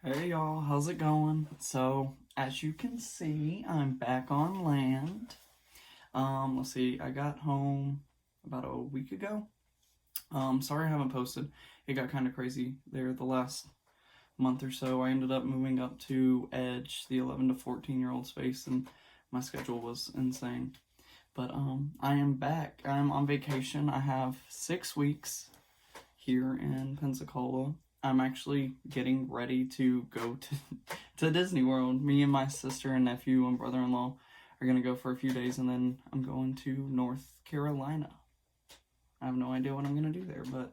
Hey y'all, how's it going? So, as you can see, I'm back on land. Let's see, I got home about a week ago. Sorry I haven't posted. It got kind of crazy there the last month or so. I ended up moving up to Edge, the 11 to 14-year-old space, and my schedule was insane. But I am back. I'm on vacation. I have 6 weeks here in Pensacola. I'm actually getting ready to go to Disney World. Me and my sister and nephew and brother-in-law are gonna go for a few days, and then I'm going to North Carolina. I have no idea what I'm gonna do there, but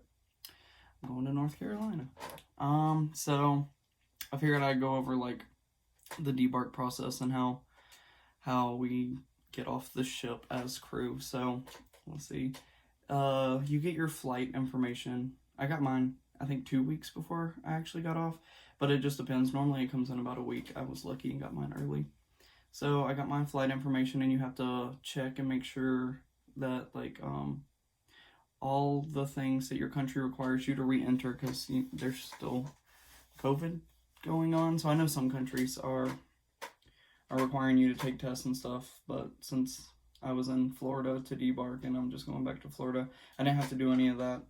I'm going to North Carolina. So I figured I'd go over like the debark process and how we get off the ship as crew. So let's see. You get your flight information. I got mine, I think 2 weeks before I actually got off, but it just depends. Normally it comes in about a week. I was lucky and got mine early. So I got my flight information, and you have to check and make sure that all the things that your country requires you to re-enter, because there's still COVID going on. So I know some countries are requiring you to take tests and stuff, but since I was in Florida to debark and I'm just going back to Florida, I didn't have to do any of that.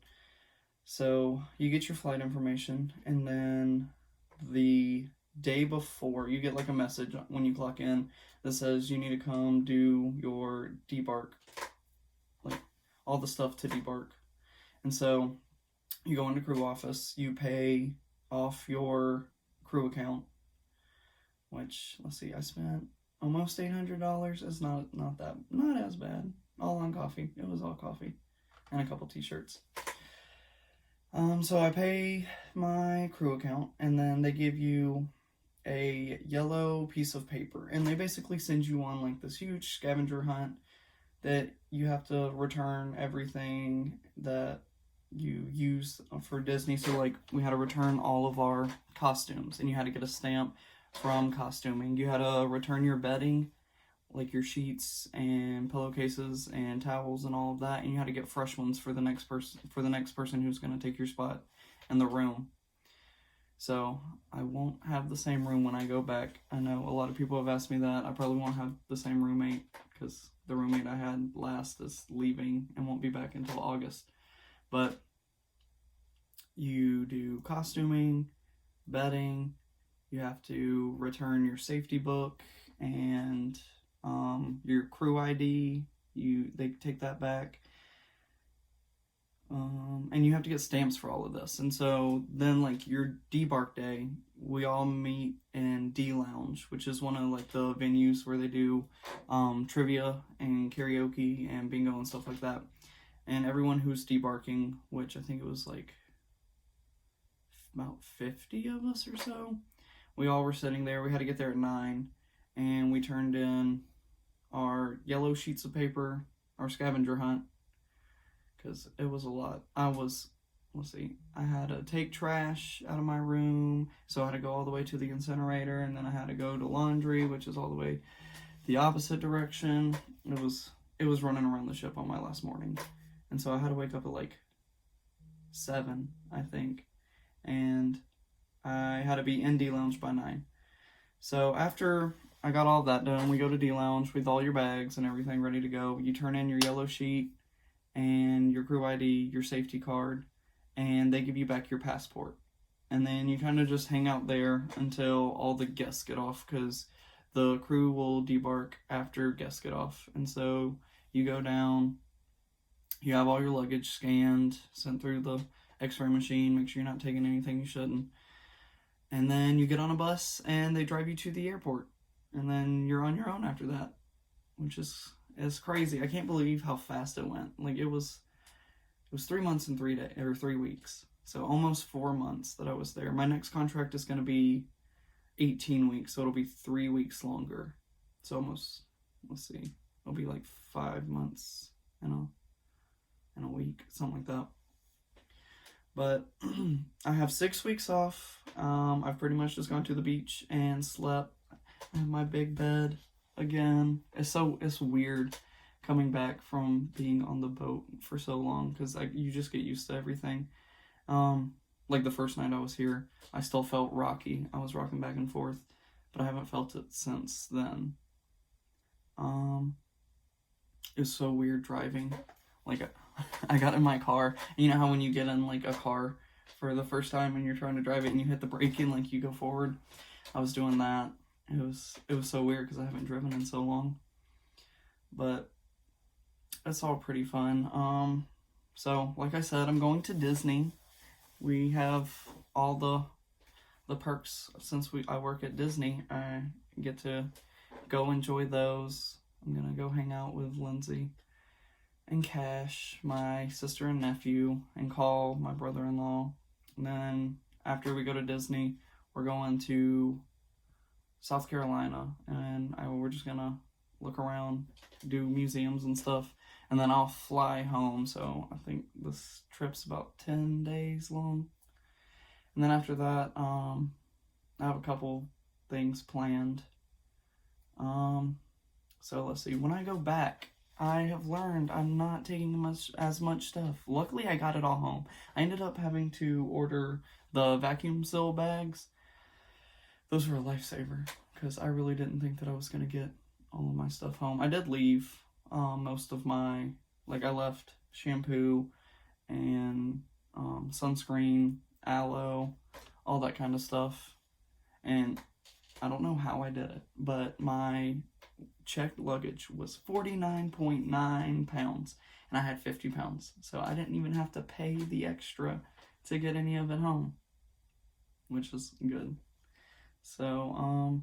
So you get your flight information, and then the day before, you get like a message when you clock in that says you need to come do your debark, like all the stuff to debark. And so you go into crew office, you pay off your crew account, which, let's see, I spent almost $800. It's not as bad. All on coffee. It was all coffee and a couple t-shirts. So I pay my crew account, and then they give you a yellow piece of paper, and they basically send you on like this huge scavenger hunt that you have to return everything that you use for Disney. So like we had to return all of our costumes, and you had to get a stamp from costuming. You had to return your bedding, like your sheets and pillowcases and towels and all of that, and you had to get fresh ones for the next person who's going to take your spot in the room. So I won't have the same room when I go back. I know a lot of people have asked me that. I probably won't have the same roommate, because the roommate I had last is leaving and won't be back until August. But you do costuming, bedding, you have to return your safety book and your crew ID. They take that back, and you have to get stamps for all of this. And so then, like, your debark day, we all meet in D Lounge, which is one of like the venues where they do trivia and karaoke and bingo and stuff like that. And everyone who's debarking, which I think it was like about 50 of us or so, we all were sitting there. We had to get there at 9, and we turned in our yellow sheets of paper, our scavenger hunt, because it was a lot. I had to take trash out of my room, so I had to go all the way to the incinerator, and then I had to go to laundry, which is all the way the opposite direction. It was running around the ship on my last morning, and so I had to wake up at like 7, I think, and I had to be in D Lounge by 9. So after I got all of that done, we go to D Lounge with all your bags and everything ready to go. You turn in your yellow sheet and your crew ID, your safety card, and they give you back your passport. And then you kind of just hang out there until all the guests get off, because the crew will debark after guests get off. And so you go down, you have all your luggage scanned, sent through the x-ray machine, make sure you're not taking anything you shouldn't. And then you get on a bus and they drive you to the airport. And then you're on your own after that, which is crazy. I can't believe how fast it went. Like it was 3 months and 3 days, or 3 weeks. So almost 4 months that I was there. My next contract is going to be 18 weeks, so it'll be 3 weeks longer. So almost, let's see, it'll be like 5 months in a week, something like that. But I have 6 weeks off. I've pretty much just gone to the beach and slept. I have my big bed again. It's weird coming back from being on the boat for so long, because you just get used to everything. like the first night I was here, I still felt rocky. I was rocking back and forth, but I haven't felt it since then. It was so weird driving. Like, I got in my car, and you know how when you get in like a car for the first time and you're trying to drive it and you hit the brake and like you go forward? I was doing that. It was so weird because I haven't driven in so long. But it's all pretty fun. So like I said, I'm going to Disney. We have all the perks since I work at Disney. I get to go enjoy those. I'm gonna go hang out with Lindsay and Cash, my sister and nephew, and call my brother-in-law. And then after we go to Disney, we're going to South Carolina, and we're just gonna look around, do museums and stuff, and then I'll fly home. So I think this trip's about 10 days long. And then after that, I have a couple things planned. So let's see. When I go back, I have learned I'm not taking as much stuff. Luckily, I got it all home. I ended up having to order the vacuum seal bags. Those were a lifesaver because I really didn't think that I was going to get all of my stuff home. I did leave most of my, like I left shampoo and sunscreen, aloe, all that kind of stuff. And I don't know how I did it, but my checked luggage was 49.9 pounds, and I had 50 pounds. So I didn't even have to pay the extra to get any of it home, which is good. So,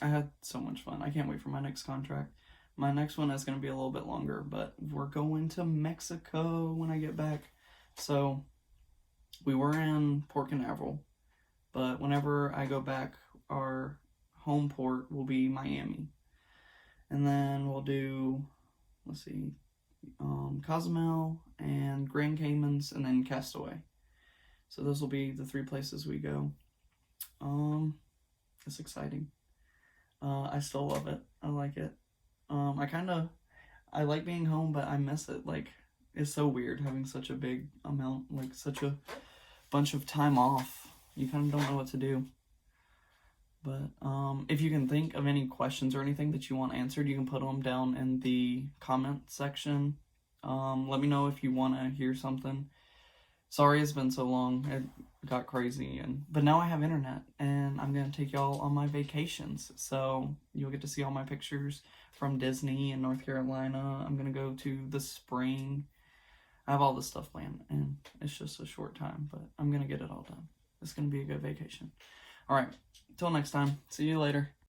I had so much fun. I can't wait for my next contract. My next one is going to be a little bit longer, but we're going to Mexico when I get back. So, we were in Port Canaveral, but whenever I go back, our home port will be Miami. And then we'll do, let's see, Cozumel and Grand Caymans, and then Castaway. So those will be the 3 places we go. It's exciting. I still love it. I like it. I like being home, but I miss it. Like, it's so weird having such a big amount, like such a bunch of time off. You kind of don't know what to do. But if you can think of any questions or anything that you want answered, you can put them down in the comment section. Let me know if you want to hear something. Sorry it's been so long. It got crazy. But now I have internet, and I'm going to take y'all on my vacations. So you'll get to see all my pictures from Disney and North Carolina. I'm going to go to the spring. I have all this stuff planned, and it's just a short time, but I'm going to get it all done. It's going to be a good vacation. All right. Till next time. See you later.